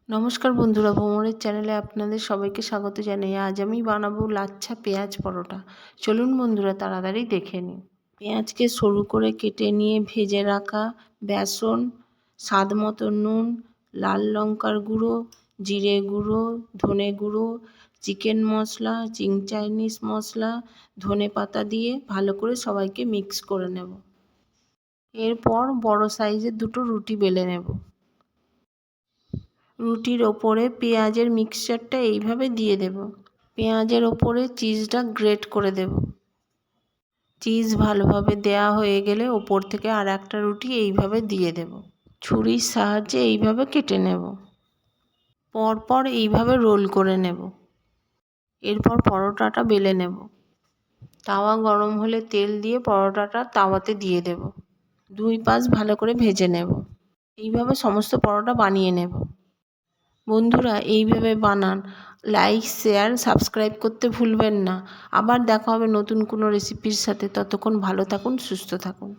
নমস্কার বন্ধুরা, ভ্রমণের চ্যানেলে আপনাদের সবাইকে স্বাগত জানাই। আজ আমি বানাবো লাচ্ছা পেঁয়াজ পরোটা। চলুন বন্ধুরা, তাড়াতাড়ি দেখে নিই। পেঁয়াজকে সরু করে কেটে নিয়ে ভেজে রাখা বেসন, স্বাদ মতো নুন, লাল লঙ্কার গুঁড়ো, জিরে গুঁড়ো, ধনে গুঁড়ো, চিকেন মশলা, চিং চাইনিজ মশলা, ধনে পাতা দিয়ে ভালো করে সবাইকে মিক্স করে নেব। এরপর বড় সাইজের দুটো রুটি বেলে নেব। রুটির ওপরে পেঁয়াজের মিক্সচারটা এইভাবে দিয়ে দেব। পেঁয়াজের ওপরে চিজটা গ্রেট করে দেব। চিজ ভালোভাবে দেয়া হয়ে গেলে ওপর থেকে আর একটা রুটি এইভাবে দিয়ে দেব। ছুরির সাহায্যে এইভাবে কেটে নেব। পরপর এইভাবে রোল করে নেব। এরপর পরোটাটা বেলে নেব। তাওয়া গরম হলে তেল দিয়ে পরোটাটা তাওয়াতে দিয়ে দেব। দুই পাশ ভালো করে ভেজে নেব। এইভাবে সমস্ত পরোটা বানিয়ে নেব। বন্ধুরা, এইভাবে বানান। লাইক, শেয়ার, সাবস্ক্রাইব করতে ভুলবেন না। আবার দেখা হবে নতুন কোনো রেসিপির সাথে। ততক্ষণ ভালো থাকুন, সুস্থ থাকুন।